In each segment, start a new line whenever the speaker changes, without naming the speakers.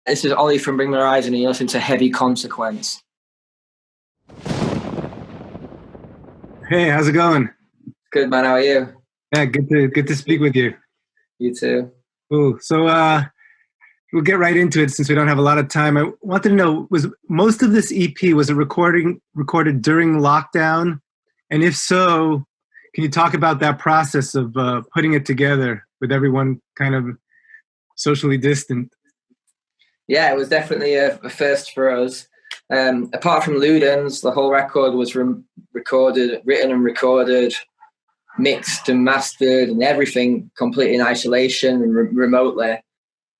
This is Oli from Bring Me the Horizon, and you're listening to Heavy Consequence.
Hey, how's it going?
Good, man. How are you?
Yeah, good to speak with you.
You too.
Cool. So we'll get right into it since we don't have a lot of time. I wanted to know, was most of this EP, was it recorded during lockdown? And if so, can you talk about that process of putting it together with everyone kind of socially distant?
Yeah, it was definitely a first for us. Apart from Ludens, the whole record was written and recorded, mixed and mastered, and everything completely in isolation and remotely,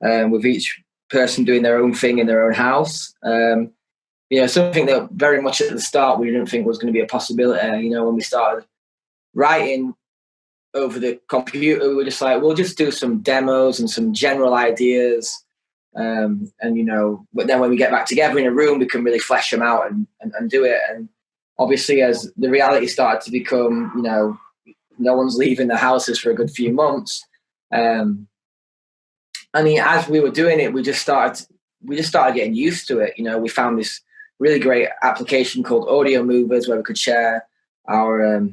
with each person doing their own thing in their own house. Something that very much at the start we didn't think was going to be a possibility. When we started writing over the computer, we were just like, we'll just do some demos and some general ideas. But then when we get back together in a room, we can really flesh them out and do it. And obviously, as the reality started to become, no one's leaving the houses for a good few months. As we were doing it, we just started getting used to it. We found this really great application called Audio Movers where we could share our,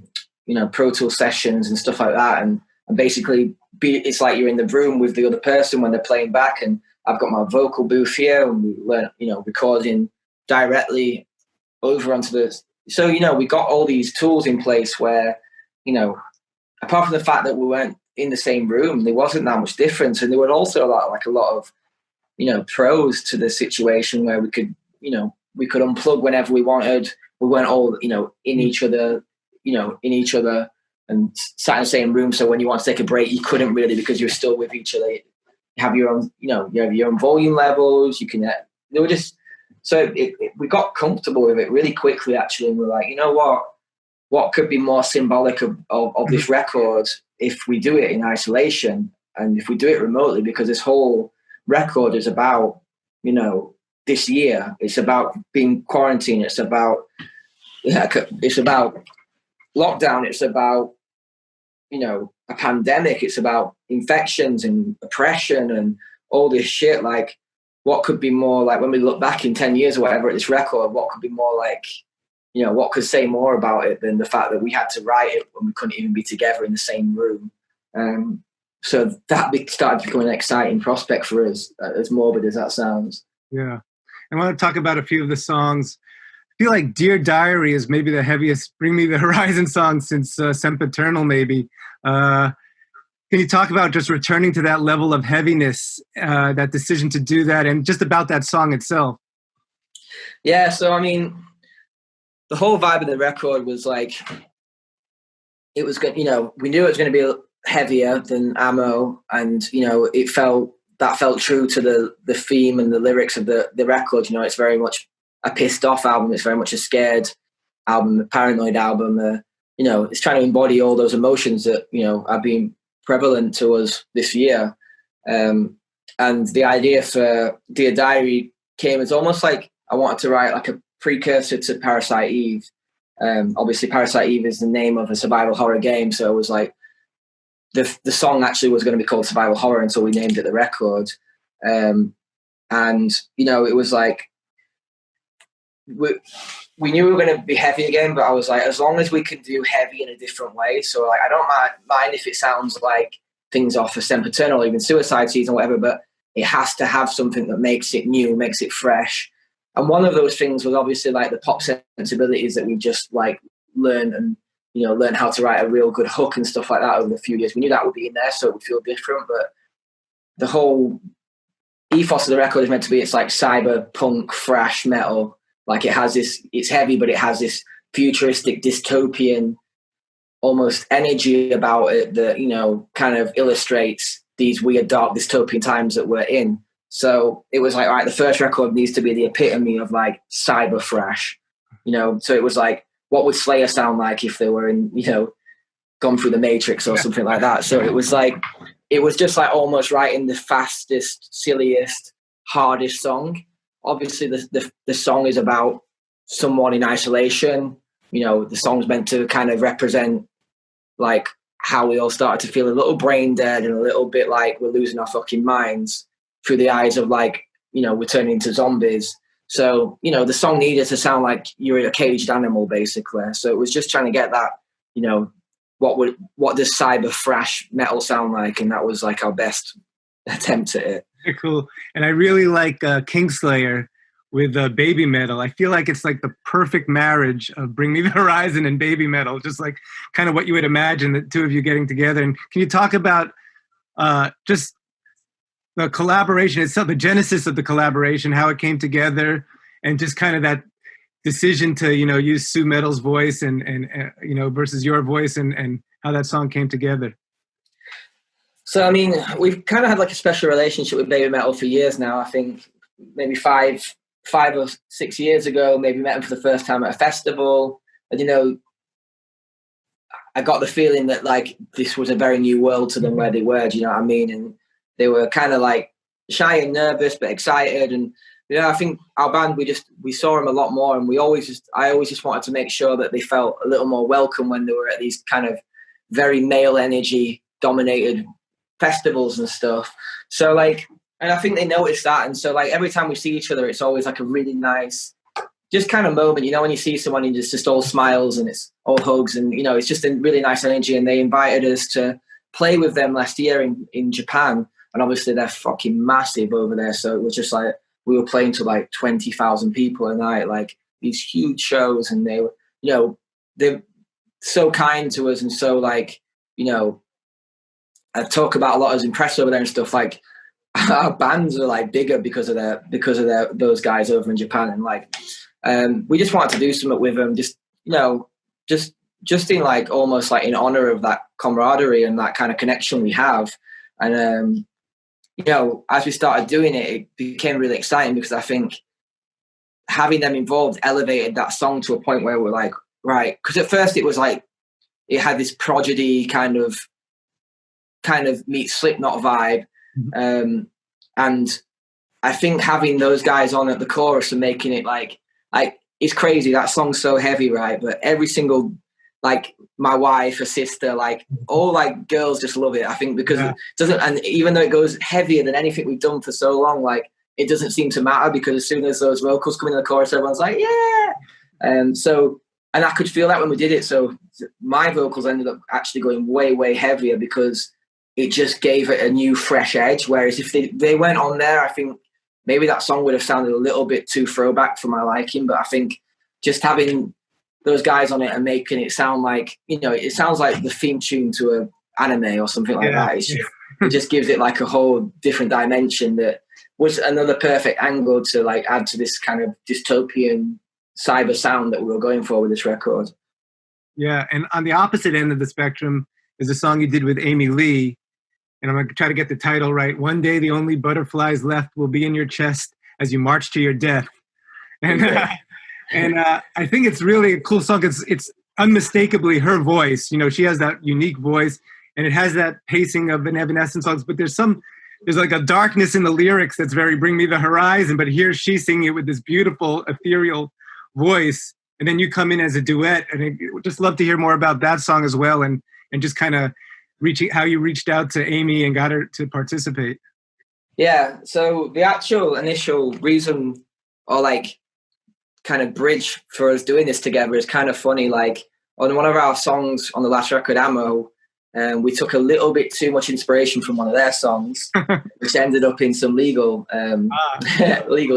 Pro Tools sessions and stuff like that. And basically, it's like you're in the room with the other person when they're playing back. And I've got my vocal booth here, and we learn, recording directly over onto the. So, we got all these tools in place where, apart from the fact that we weren't in the same room, there wasn't that much difference. And there was also a lot of, pros to the situation where we could unplug whenever we wanted. We weren't all, in each other and sat in the same room. So when you want to take a break, you couldn't really, because you're still with each other. You have your own, you have your own volume levels. You can, they were just, so we got comfortable with it really quickly, actually. And we're like, what could be more symbolic of this record if we do it in isolation and if we do it remotely? Because this whole record is about, this year. It's about being quarantined. It's about lockdown. It's about, a pandemic. It's about infections and oppression and all this shit. Like, what could be more like, when we look back in 10 years or whatever at this record, what could be more like, what could say more about it than the fact that we had to write it when we couldn't even be together in the same room. So that started to become an exciting prospect for us, as morbid as that sounds.
Yeah. I want to talk about a few of the songs. I feel like Dear Diary is maybe the heaviest Bring Me the Horizon song since Sempiternal, maybe. Can you talk about just returning to that level of heaviness, that decision to do that, and just about that song itself?
Yeah, so the whole vibe of the record was like, it was good. We knew it was going to be heavier than Ammo, and it felt true to the theme and the lyrics of the record. It's very much a pissed off album. It's very much a scared album, a paranoid album. It's trying to embody all those emotions that have been prevalent to us this year. And the idea for Dear Diary came as almost like I wanted to write like a precursor to Parasite Eve. Obviously, Parasite Eve is the name of a survival horror game, so it was like the song actually was going to be called Survival Horror, and so we named it the record. And it was like we knew we were going to be heavy again, but I was like, as long as we can do heavy in a different way. So like, I don't mind if it sounds like things off of Sempiternal or even Suicide Season or whatever, but it has to have something that makes it new, makes it fresh. And one of those things was obviously like the pop sensibilities that we just like learn and, learn how to write a real good hook and stuff like that over the few years. We knew that would be in there, so it would feel different, but the whole ethos of the record is meant to be, it's like cyberpunk thrash metal. Like it's heavy, but it has this futuristic dystopian almost energy about it that, kind of illustrates these weird, dark dystopian times that we're in. So it was like, all right, the first record needs to be the epitome of like cyber thrash, so it was like, what would Slayer sound like if they were in, gone through the Matrix or something like that? So it was just like almost writing the fastest, silliest, hardest song. Obviously, the song is about someone in isolation. The song's meant to kind of represent like how we all started to feel a little brain dead and a little bit like we're losing our fucking minds through the eyes of like we're turning into zombies. So, the song needed to sound like you're a caged animal, basically. So it was just trying to get that, what does cyber thrash metal sound like? And that was like our best attempt at it.
Very cool. And I really like Kingslayer with Baby Metal. I feel like it's like the perfect marriage of Bring Me the Horizon and Baby Metal, just like kind of what you would imagine the two of you getting together. And can you talk about just the collaboration itself, the genesis of the collaboration, how it came together, and just kind of that decision to, use Sue Metal's voice and versus your voice, and how that song came together?
So, I mean, we've kind of had like a special relationship with Baby Metal for years now. I think maybe five or 6 years ago, maybe met them for the first time at a festival. And, I got the feeling that like this was a very new world to them where they were, do you know what I mean? And they were kind of like shy and nervous, but excited. And, I think our band, we saw them a lot more, and I always just wanted to make sure that they felt a little more welcome when they were at these kind of very male energy dominated festivals and stuff. So like, and I think they noticed that. And so like every time we see each other, it's always like a really nice, just kind of moment, when you see someone and it's just all smiles and it's all hugs, and, it's just a really nice energy. And they invited us to play with them last year in Japan. And obviously they're fucking massive over there. So it was just like, we were playing to like 20,000 people a night, like these huge shows. And they were, they're so kind to us. And so like, I talk about a lot as impressed over there and stuff. Like our bands are like bigger because of those guys over in Japan. And like, we just wanted to do something with them, just in like almost like in honor of that camaraderie and that kind of connection we have. And, as we started doing it, it became really exciting because I think having them involved elevated that song to a point where we're like, right. Cause at first it was like, it had this prodigy kind of meets Slipknot vibe. And I think having those guys on at the chorus and making it like it's crazy. That song's so heavy, right? But every single, like my wife, a sister, like all like girls just love it. I think because it doesn't, and even though it goes heavier than anything we've done for so long, like it doesn't seem to matter, because as soon as those vocals come in the chorus, everyone's like, yeah. And I could feel that when we did it. So my vocals ended up actually going way, way heavier because it just gave it a new fresh edge. Whereas if they went on there, I think maybe that song would have sounded a little bit too throwback for my liking. But I think just having those guys on it and making it sound like, it sounds like the theme tune to an anime or something like that. It just gives it like a whole different dimension that was another perfect angle to like add to this kind of dystopian cyber sound that we were going for with this record.
Yeah, and on the opposite end of the spectrum is a song you did with Amy Lee, and I'm going to try to get the title right. One day the only butterflies left will be in your chest as you march to your death. And I think it's really a cool song. It's unmistakably her voice. She has that unique voice, and it has that pacing of an Evanescence songs, but there's like a darkness in the lyrics that's very Bring Me the Horizon, but here she's singing it with this beautiful ethereal voice, and then you come in as a duet. And I would just love to hear more about that song as well, and just kind of how you reached out to Amy and got her to participate.
Yeah, so the actual initial reason, or like kind of bridge for us doing this together, is kind of funny. Like on one of our songs on the last record, Ammo, we took a little bit too much inspiration from one of their songs, which ended up in some legal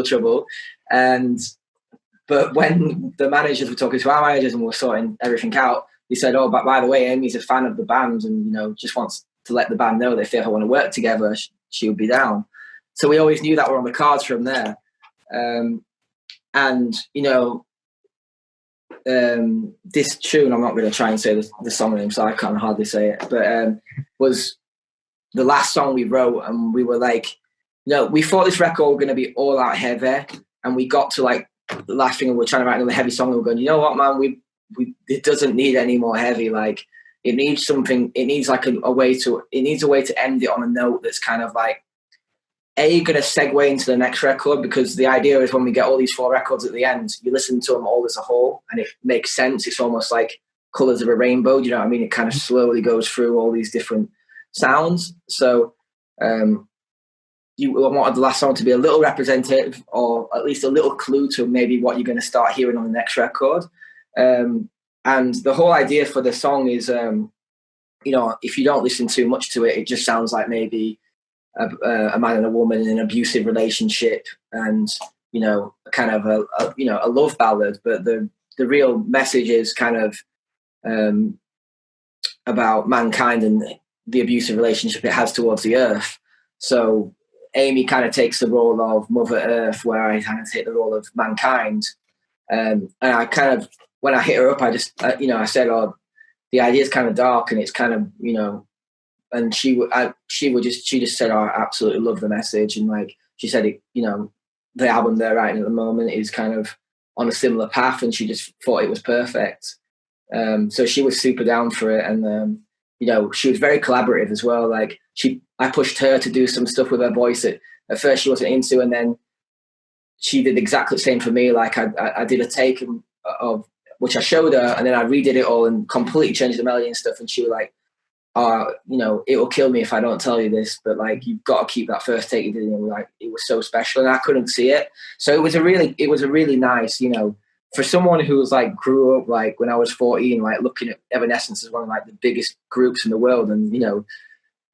trouble. But when the managers were talking to our managers and we were sorting everything out, he said, "Oh, but by the way, Amy's a fan of the band and, just wants to let the band know that if they ever want to work together, she would be down." So we always knew that were on the cards from there. This tune, I'm not going to try and say the song name, so I can't hardly say it, but was the last song we wrote, and we were like, we thought this record was going to be all out heavy, and we got to like the last thing and we're trying to write another heavy song, and we're going, you know what, man, it doesn't need any more heavy. Like it needs something, it needs like a way to end it on a note that's kind of like, you're going to segue into the next record, because the idea is when we get all these 4 records at the end, you listen to them all as a whole and it makes sense. It's almost like colors of a rainbow. Do you know what I mean? It kind of slowly goes through all these different sounds. So you wanted the last song to be a little representative, or at least a little clue to maybe what you're going to start hearing on the next record. And the whole idea for the song is, if you don't listen too much to it, it just sounds like maybe a man and a woman in an abusive relationship, and kind of a love ballad. But the real message is kind of about mankind and the abusive relationship it has towards the earth. So Amy kind of takes the role of Mother Earth, where I kind of take the role of mankind. And I kind of, when I hit her up, I just, I said, "Oh, the idea is kind of dark," and it's kind of, and she just said, "Oh, I absolutely love the message." And like she said, the album they're writing at the moment is kind of on a similar path, and she just thought it was perfect. So she was super down for it, and she was very collaborative as well. Like I pushed her to do some stuff with her voice that at first she wasn't into, and then she did exactly the same for me. Like I did a take of which I showed her, and then I redid it all and completely changed the melody and stuff. And she was like, it will kill me if I don't tell you this, but like you've got to keep that first take you did. And like it was so special, and I couldn't see it. So it was a really nice, for someone who was like grew up like when I was 14, like looking at Evanescence as one of like the biggest groups in the world, and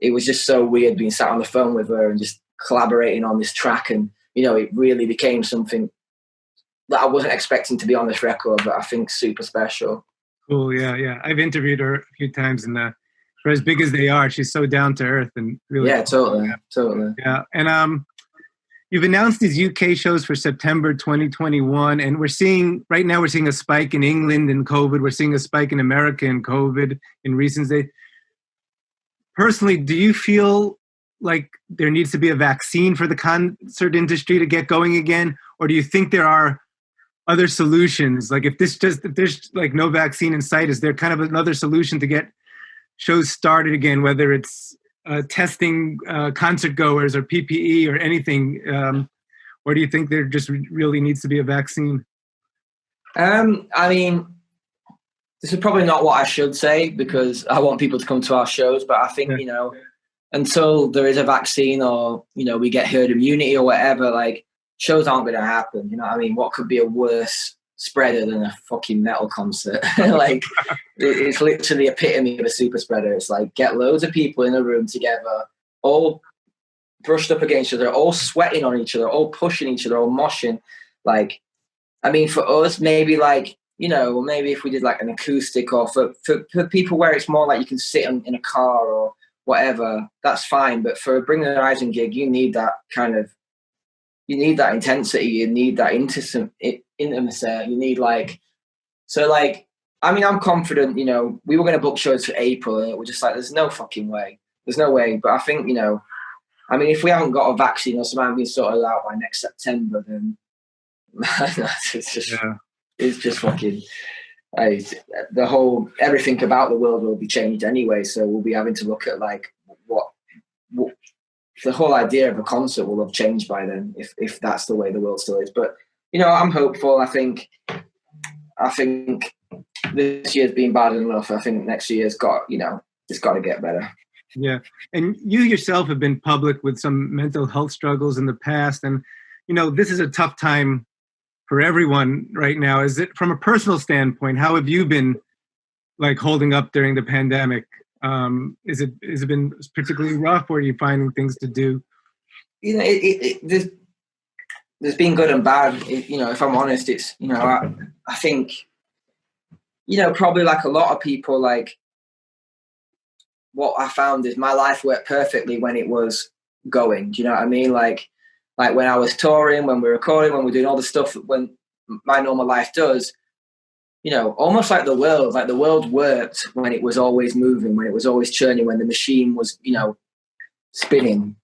it was just so weird being sat on the phone with her and just collaborating on this track, and it really became something that I wasn't expecting to be on this record, but I think super special.
Cool, yeah. I've interviewed her a few times, and for as big as they are, she's so down to earth and really.
Yeah, totally.
Yeah, and you've announced these UK shows for September 2021, and we're seeing a spike in England in COVID. We're seeing a spike in America in COVID in recent days. Personally, do you feel like there needs to be a vaccine for the concert industry to get going again, or do you think there are other solutions? Like if there's like no vaccine in sight, is there kind of another solution to get shows started again, whether it's testing concert goers or PPE or anything, or do you think there just really needs to be a vaccine?
I mean, this is probably not what I should say because I want people to come to our shows, but I think, until there is a vaccine or, we get herd immunity or whatever, like shows aren't going to happen. You know what I mean? What could be a worse spreader than a fucking metal concert? Like it's literally the epitome of a super spreader. It's like get loads of people in a room together, all brushed up against each other, all sweating on each other, all pushing each other, all moshing. Like, I mean, for us, maybe like, maybe if we did like an acoustic, or for people where it's more like you can sit in a car or whatever, that's fine. But for a Bring the Horizon gig, you need that intensity, you need that intimacy, you need like, so like, I mean, I'm confident, we were going to book shows for April and it was just like, there's no fucking way. There's no way. But I think, I mean, if we haven't got a vaccine or something being sorted out by next September, then it's just fucking, everything about the world will be changed anyway. So we'll be having to look at like what the whole idea of a concert will have changed by then, if that's the way the world still is. But I'm hopeful. I think this year's been bad enough. I think next year's got it's got to get better.
Yeah, and you yourself have been public with some mental health struggles in the past, and this is a tough time for everyone right now. Is it, from a personal standpoint, how have you been like holding up during the pandemic? Has it been particularly rough, or are you finding things to do?
There's been good and bad. If I'm honest, it's I think probably like a lot of people, like what I found is my life worked perfectly when it was going. Do you know what I mean? Like when I was touring, when we're recording, when we're doing all the stuff when my normal life does. Almost like the world worked when it was always moving, when it was always churning, when the machine was, spinning.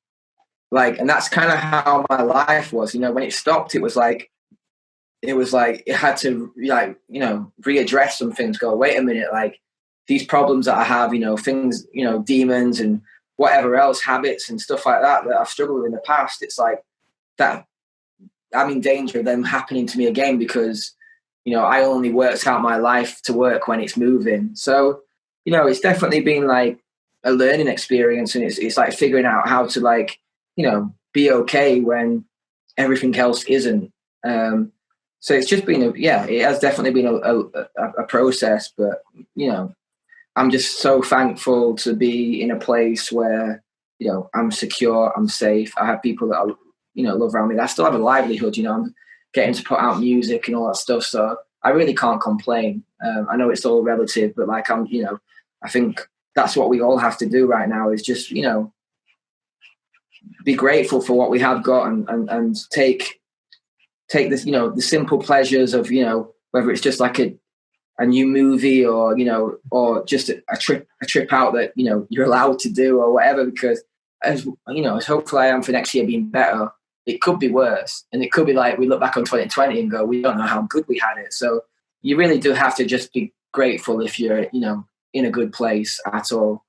Like, and that's kind of how my life was. When it stopped, it was like it had to readdress some things. Go, wait a minute, like these problems that I have, things, demons and whatever else, habits and stuff like that I've struggled with in the past. It's like that I'm in danger of them happening to me again because I only worked out my life to work when it's moving. So, it's definitely been like a learning experience, and it's like figuring out how to like, be okay when everything else isn't. So it's just been it has definitely been a process, but I'm just so thankful to be in a place where I'm secure, I'm safe. I have people that I love around me. I still have a livelihood. I'm getting to put out music and all that stuff, so I really can't complain. I know it's all relative, but like I think that's what we all have to do right now is just be grateful for what we have got and take this the simple pleasures of whether it's just like a new movie or or just a trip out that you're allowed to do or whatever, because as hopefully I am for next year being better, it could be worse, and it could be like we look back on 2020 and go, we don't know how good we had it. So you really do have to just be grateful if you're in a good place at all.